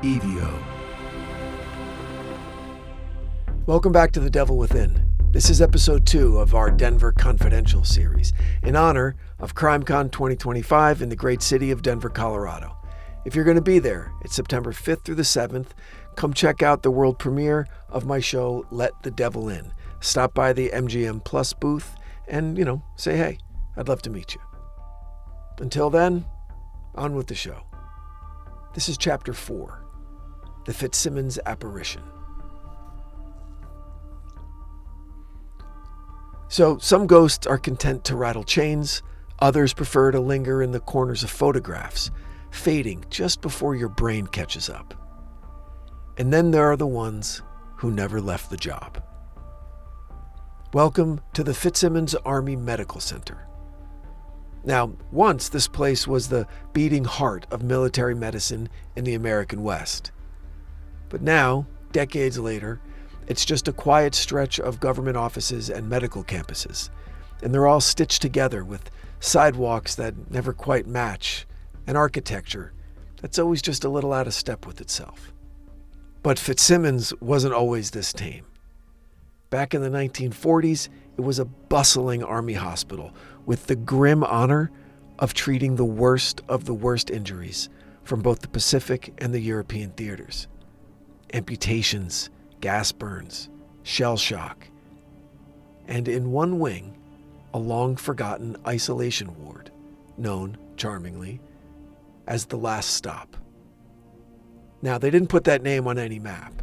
EVO. Welcome back to The Devil Within. This is episode 2 of our Denver Confidential series, in honor of CrimeCon 2025 in the great city of Denver, Colorado. If you're going to be there, it's September 5th through the 7th. Come check out the world premiere of my show, Let the Devil In. Stop by the MGM Plus booth and, say hey. I'd love to meet you. Until then, on with the show. This is Chapter 4, The Fitzsimons Apparition. So, some ghosts are content to rattle chains, others prefer to linger in the corners of photographs, fading just before your brain catches up. And then there are the ones who never left the job. Welcome to the Fitzsimons Army Medical Center. Now, once this place was the beating heart of military medicine in the American West. But now, decades later, it's just a quiet stretch of government offices and medical campuses, and they're all stitched together with sidewalks that never quite match, and architecture that's always just a little out of step with itself. But Fitzsimons wasn't always this tame. Back in the 1940s, it was a bustling Army hospital with the grim honor of treating the worst of the worst injuries from both the Pacific and the European theaters. Amputations, gas burns, shell shock, and in one wing, a long-forgotten isolation ward, known, charmingly, as the Last Stop. Now, they didn't put that name on any map,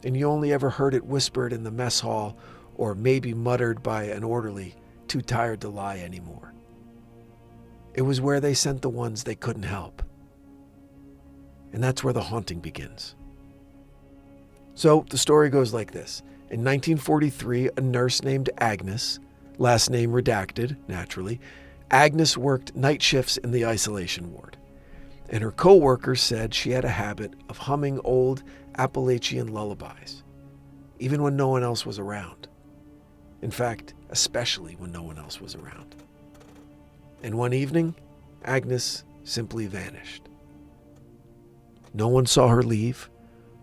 and you only ever heard it whispered in the mess hall or maybe muttered by an orderly too tired to lie anymore. It was where they sent the ones they couldn't help. And that's where the haunting begins. So the story goes like this. In 1943, a nurse named Agnes, last name redacted, naturally, Agnes worked night shifts in the isolation ward. And her co-workers said she had a habit of humming old Appalachian lullabies, even when no one else was around. In fact, especially when no one else was around. And one evening, Agnes simply vanished. No one saw her leave.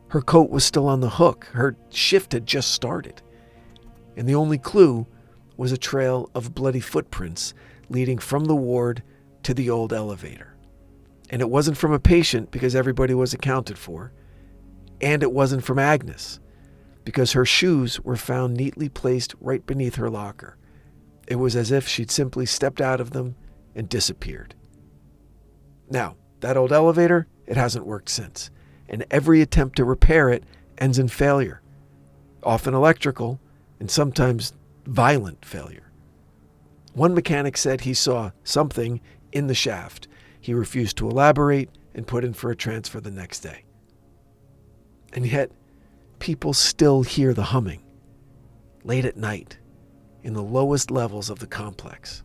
Her coat was still on the hook. Her shift had just started. And the only clue was a trail of bloody footprints leading from the ward to the old elevator. And it wasn't from a patient because everybody was accounted for. And it wasn't from Agnes because her shoes were found neatly placed right beneath her locker. It was as if she'd simply stepped out of them and disappeared. Now, that old elevator, it hasn't worked since. And every attempt to repair it ends in failure, often electrical and sometimes violent failure. One mechanic said he saw something in the shaft. He refused to elaborate and put in for a transfer the next day. And yet, people still hear the humming, late at night, in the lowest levels of the complex.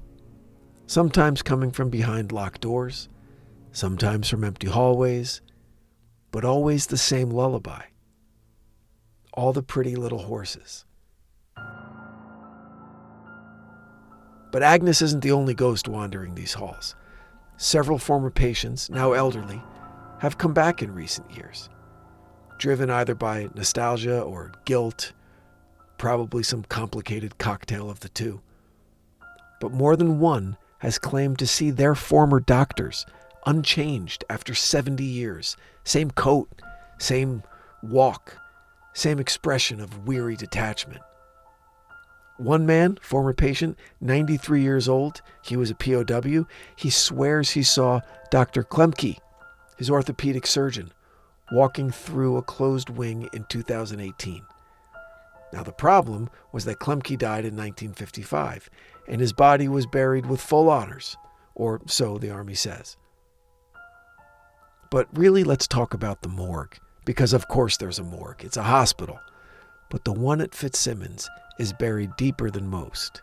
Sometimes coming from behind locked doors, sometimes from empty hallways, but always the same lullaby. All the pretty little horses. But Agnes isn't the only ghost wandering these halls. Several former patients, now elderly, have come back in recent years, driven either by nostalgia or guilt, probably some complicated cocktail of the two. But more than one has claimed to see their former doctors unchanged after 70 years. Same coat, same walk, same expression of weary detachment. One man, former patient, 93 years old, he was a POW, he swears he saw Dr. Klemke, his orthopedic surgeon, walking through a closed wing in 2018. Now the problem was that Klemke died in 1955, and his body was buried with full honors, or so the Army says. But really, let's talk about the morgue, because of course there's a morgue. It's a hospital. But the one at Fitzsimons is buried deeper than most.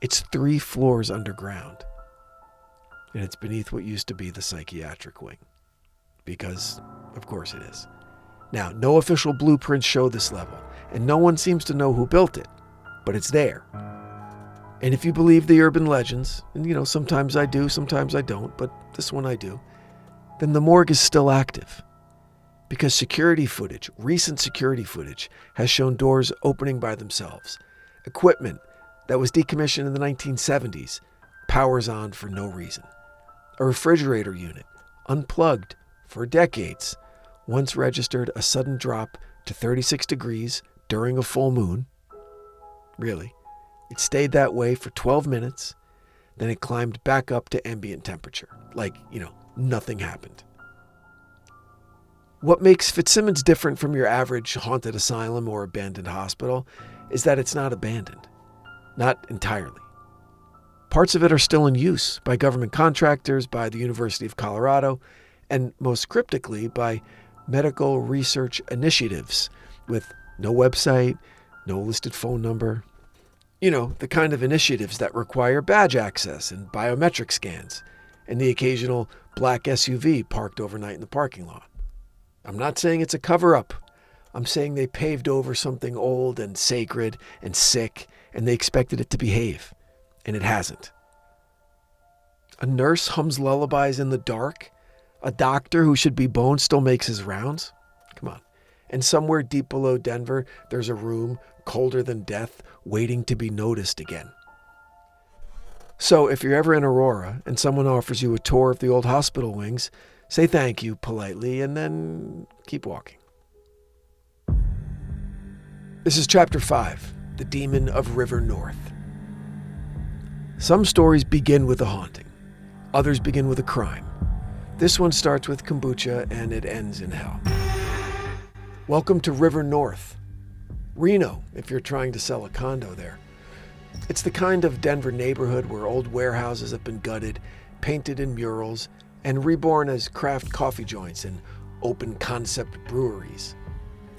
It's 3 floors underground. And it's beneath what used to be the psychiatric wing. Because, of course it is. Now, no official blueprints show this level, and no one seems to know who built it. But it's there. And if you believe the urban legends, and sometimes I do, sometimes I don't, but this one I do, then the morgue is still active. Because recent security footage, has shown doors opening by themselves. Equipment that was decommissioned in the 1970s powers on for no reason. A refrigerator unit, unplugged for decades, once registered a sudden drop to 36 degrees during a full moon. Really. It stayed that way for 12 minutes, then it climbed back up to ambient temperature. Like, nothing happened. What makes Fitzsimons different from your average haunted asylum or abandoned hospital is that it's not abandoned. Not entirely. Parts of it are still in use by government contractors, by the University of Colorado, and most cryptically by medical research initiatives with no website, no listed phone number. The kind of initiatives that require badge access and biometric scans, and the occasional black SUV parked overnight in the parking lot. I'm not saying it's a cover-up. I'm saying they paved over something old and sacred and sick, and they expected it to behave, and it hasn't. A nurse hums lullabies in the dark? A doctor who should be boned still makes his rounds? Come on. And somewhere deep below Denver, there's a room colder than death waiting to be noticed again. So if you're ever in Aurora and someone offers you a tour of the old hospital wings, say thank you politely and then keep walking. This is Chapter 5, The Demon of River North. Some stories begin with a haunting. Others begin with a crime. This one starts with kombucha and it ends in hell. Welcome to River North. RiNo, if you're trying to sell a condo there. It's the kind of Denver neighborhood where old warehouses have been gutted, painted in murals, and reborn as craft coffee joints and open concept breweries.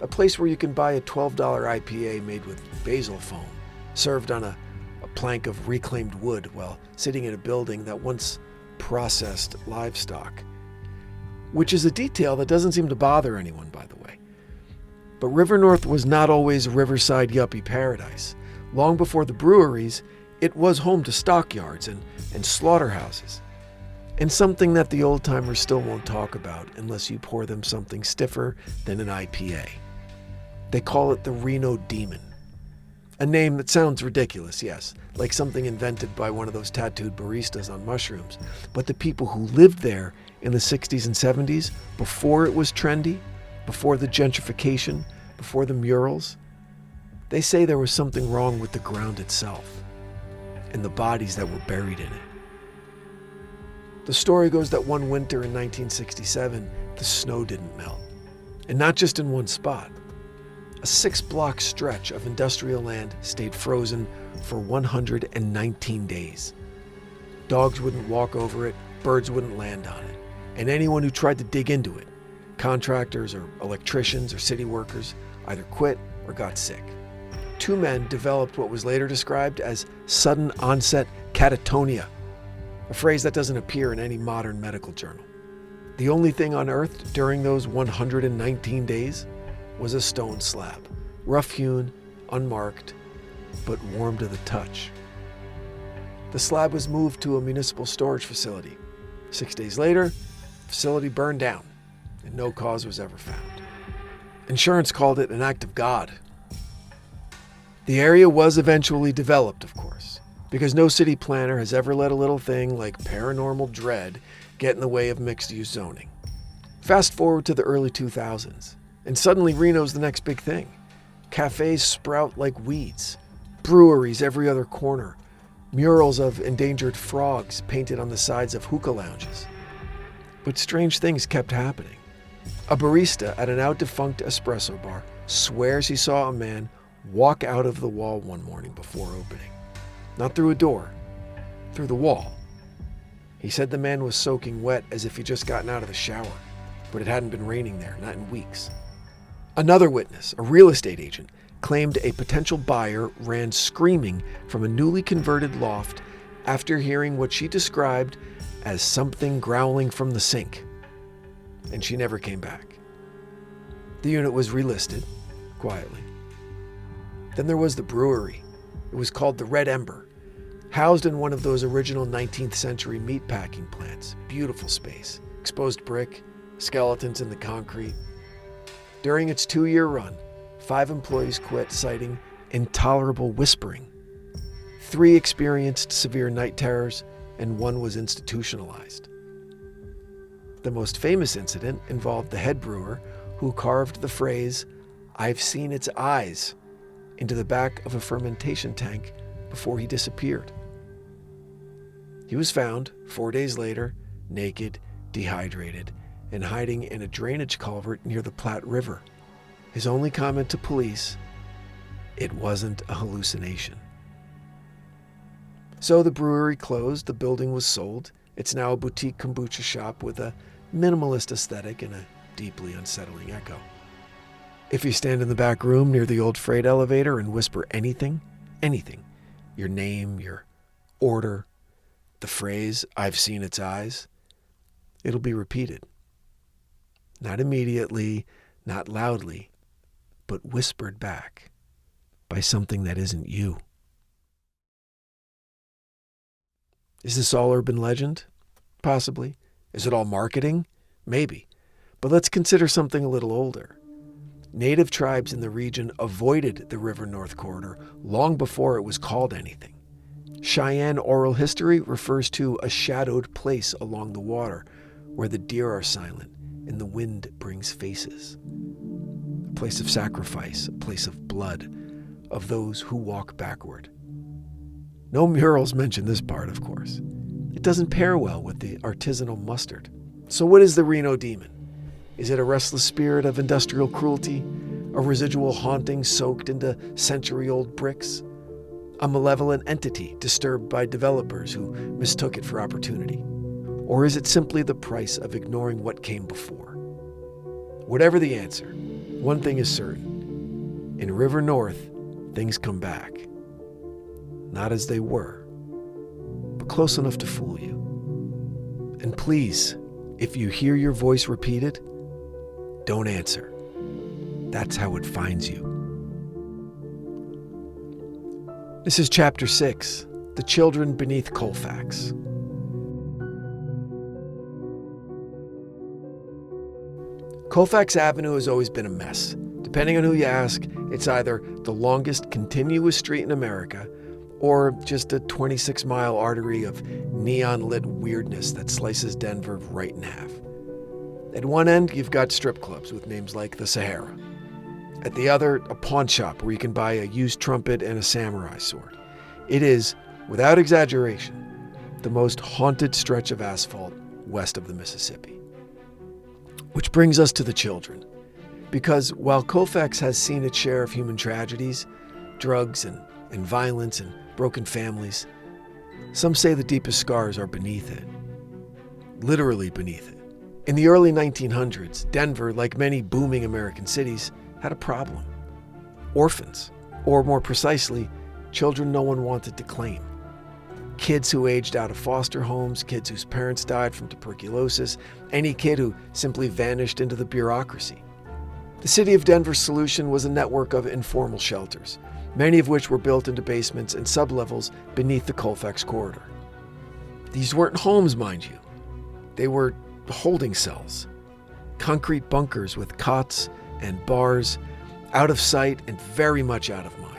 A place where you can buy a $12 IPA made with basil foam, served on a plank of reclaimed wood while sitting in a building that once processed livestock. Which is a detail that doesn't seem to bother anyone, by the way. But River North was not always a riverside yuppie paradise. Long before the breweries, it was home to stockyards and slaughterhouses. And something that the old-timers still won't talk about unless you pour them something stiffer than an IPA. They call it the RiNo Demon. A name that sounds ridiculous, yes, like something invented by one of those tattooed baristas on mushrooms. But the people who lived there in the 60s and 70s, before it was trendy, before the gentrification, before the murals, they say there was something wrong with the ground itself and the bodies that were buried in it. The story goes that one winter in 1967, the snow didn't melt. And not just in one spot. A 6-block stretch of industrial land stayed frozen for 119 days. Dogs wouldn't walk over it, birds wouldn't land on it. And anyone who tried to dig into it, contractors or electricians or city workers, either quit or got sick. 2 men developed what was later described as sudden onset catatonia, a phrase that doesn't appear in any modern medical journal. The only thing unearthed during those 119 days was a stone slab, rough-hewn, unmarked, but warm to the touch. The slab was moved to a municipal storage facility. 6 days later, the facility burned down, and no cause was ever found. Insurance called it an act of God. The area was eventually developed, of course, because no city planner has ever let a little thing like paranormal dread get in the way of mixed-use zoning. Fast forward to the early 2000s, and suddenly RiNo's the next big thing. Cafes sprout like weeds, breweries every other corner, murals of endangered frogs painted on the sides of hookah lounges. But strange things kept happening. A barista at an out-defunct espresso bar swears he saw a man walk out of the wall one morning before opening. Not through a door, through the wall. He said the man was soaking wet as if he'd just gotten out of the shower, but it hadn't been raining there, not in weeks. Another witness, a real estate agent, claimed a potential buyer ran screaming from a newly converted loft after hearing what she described as something growling from the sink. And she never came back. The unit was relisted, quietly. Then there was the brewery. It was called the Red Ember, housed in one of those original 19th century meatpacking plants. Beautiful space, exposed brick, skeletons in the concrete. During its 2-year run, 5 employees quit, citing intolerable whispering. 3 experienced severe night terrors, and 1 was institutionalized. The most famous incident involved the head brewer, who carved the phrase, "I've seen its eyes," into the back of a fermentation tank before he disappeared. He was found 4 days later, naked, dehydrated, and hiding in a drainage culvert near the Platte River. His only comment to police, "It wasn't a hallucination." So the brewery closed, the building was sold. It's now a boutique kombucha shop with a minimalist aesthetic and a deeply unsettling echo. If you stand in the back room near the old freight elevator and whisper anything, your name, your order, the phrase, "I've seen its eyes," it'll be repeated. Not immediately, not loudly, but whispered back by something that isn't you. Is this all urban legend? Possibly. Is it all marketing? Maybe. But let's consider something a little older. Native tribes in the region avoided the River North Corridor long before it was called anything. Cheyenne oral history refers to a shadowed place along the water where the deer are silent and the wind brings faces. A place of sacrifice, a place of blood, of those who walk backward. No murals mention this part, of course. It doesn't pair well with the artisanal mustard. So what is the RiNo demon? Is it a restless spirit of industrial cruelty? A residual haunting soaked into century-old bricks? A malevolent entity disturbed by developers who mistook it for opportunity? Or is it simply the price of ignoring what came before? Whatever the answer, one thing is certain. In River North, things come back. Not as they were, but close enough to fool you. And please, if you hear your voice repeated, don't answer. That's how it finds you. This is Chapter 6, The Children Beneath Colfax. Colfax Avenue has always been a mess. Depending on who you ask, it's either the longest continuous street in America or just a 26-mile artery of neon-lit weirdness that slices Denver right in half. At one end, you've got strip clubs with names like the Sahara. At the other, a pawn shop where you can buy a used trumpet and a samurai sword. It is, without exaggeration, the most haunted stretch of asphalt west of the Mississippi. Which brings us to the children. Because while Colfax has seen its share of human tragedies, drugs and violence and broken families, some say the deepest scars are beneath it. Literally beneath it. In the early 1900s, Denver, like many booming American cities, had a problem. Orphans, or more precisely, children no one wanted to claim. Kids who aged out of foster homes, kids whose parents died from tuberculosis, any kid who simply vanished into the bureaucracy. The city of Denver's solution was a network of informal shelters, many of which were built into basements and sublevels beneath the Colfax corridor. These weren't homes, mind you. They were holding cells, concrete bunkers with cots and bars, out of sight and very much out of mind.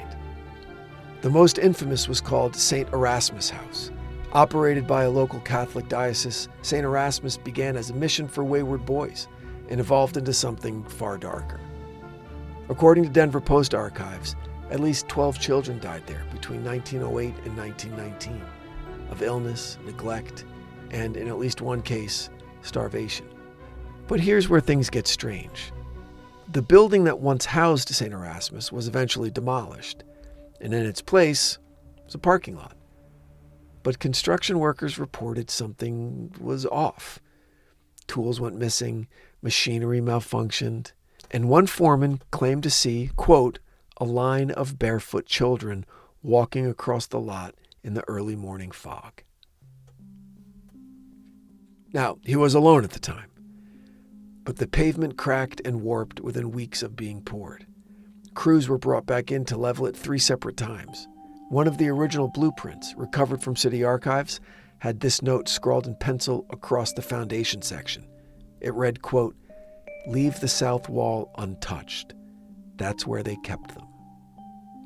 The most infamous was called St. Erasmus House. Operated by a local Catholic diocese, St. Erasmus began as a mission for wayward boys and evolved into something far darker. According to Denver Post archives, at least 12 children died there between 1908 and 1919 of illness, neglect, and in at least one case, starvation. But here's where things get strange. The building that once housed St. Erasmus was eventually demolished, and in its place was a parking lot. But construction workers reported something was off. Tools went missing, machinery malfunctioned, and one foreman claimed to see, quote, a line of barefoot children walking across the lot in the early morning fog. Now, he was alone at the time, but the pavement cracked and warped within weeks of being poured. Crews were brought back in to level it 3 separate times. One of the original blueprints, recovered from city archives, had this note scrawled in pencil across the foundation section. It read, quote, leave the south wall untouched. That's where they kept them.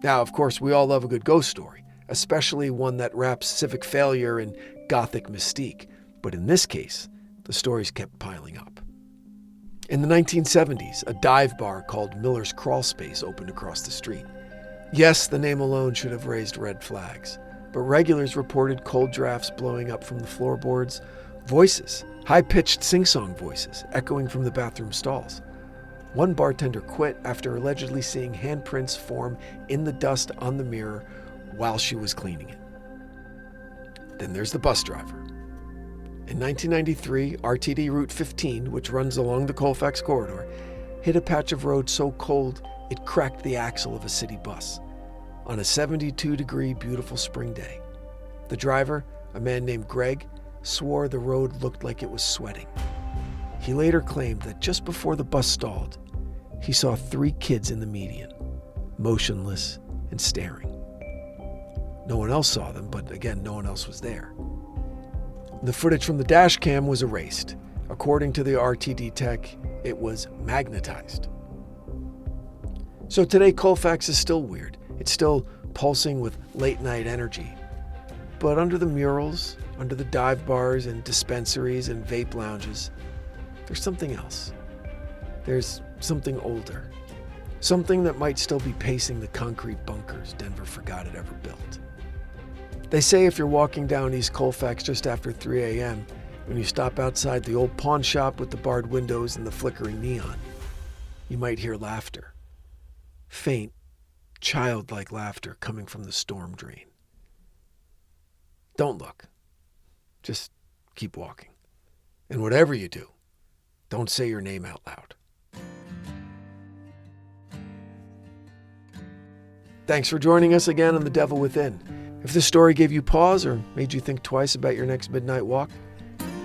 Now, of course, we all love a good ghost story, especially one that wraps civic failure in Gothic mystique. But in this case, the stories kept piling up. In the 1970s, a dive bar called Miller's Crawl Space opened across the street. Yes, the name alone should have raised red flags, but regulars reported cold drafts blowing up from the floorboards, voices, high-pitched sing-song voices, echoing from the bathroom stalls. One bartender quit after allegedly seeing handprints form in the dust on the mirror while she was cleaning it. Then there's the bus driver. In 1993, RTD Route 15, which runs along the Colfax corridor, hit a patch of road so cold it cracked the axle of a city bus on a 72-degree beautiful spring day. The driver, a man named Greg, swore the road looked like it was sweating. He later claimed that just before the bus stalled, he saw 3 kids in the median, motionless and staring. No one else saw them, but again, no one else was there. The footage from the dash cam was erased. According to the RTD tech, it was magnetized. So today, Colfax is still weird. It's still pulsing with late-night energy. But under the murals, under the dive bars and dispensaries and vape lounges, there's something else. There's something older. Something that might still be pacing the concrete bunkers Denver forgot it ever built. They say if you're walking down East Colfax just after 3 a.m., when you stop outside the old pawn shop with the barred windows and the flickering neon, you might hear laughter. Faint, childlike laughter coming from the storm drain. Don't look. Just keep walking. And whatever you do, don't say your name out loud. Thanks for joining us again on The Devil Within. If this story gave you pause or made you think twice about your next midnight walk,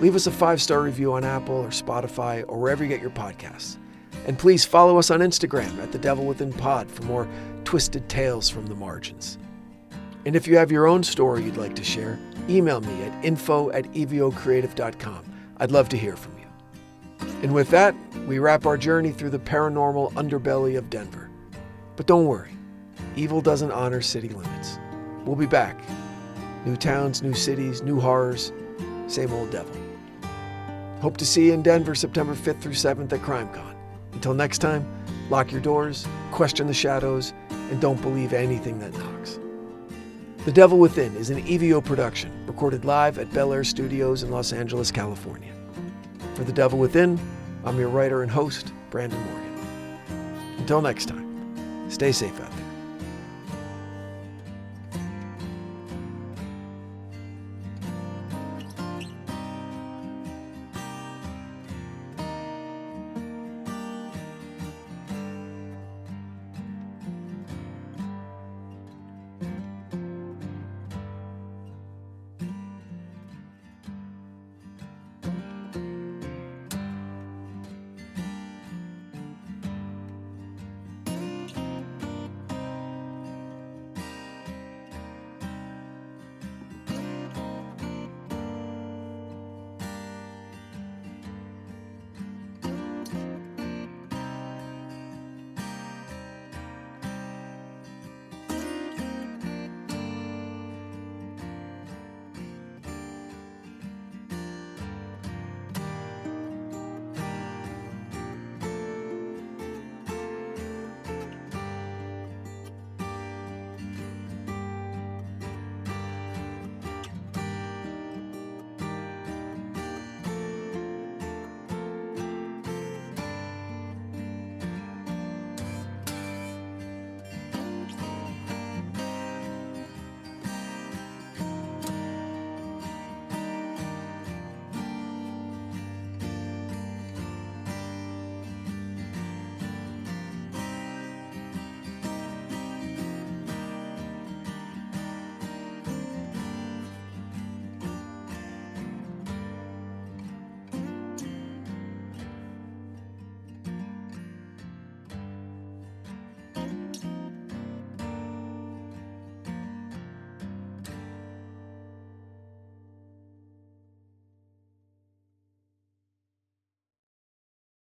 leave us a 5-star review on Apple or Spotify or wherever you get your podcasts. And please follow us on Instagram at The Devil Within Pod for more twisted tales from the margins. And if you have your own story you'd like to share, email me at info@evocreative.com. I'd love to hear from you. And with that, we wrap our journey through the paranormal underbelly of Denver. But don't worry, evil doesn't honor city limits. We'll be back. New towns, new cities, new horrors, same old devil. Hope to see you in Denver September 5th through 7th at CrimeCon. Until next time, lock your doors, question the shadows, and don't believe anything that knocks. The Devil Within is an EVO production, recorded live at Bel Air Studios in Los Angeles, California. For The Devil Within, I'm your writer and host, Brandon Morgan. Until next time, stay safe out there.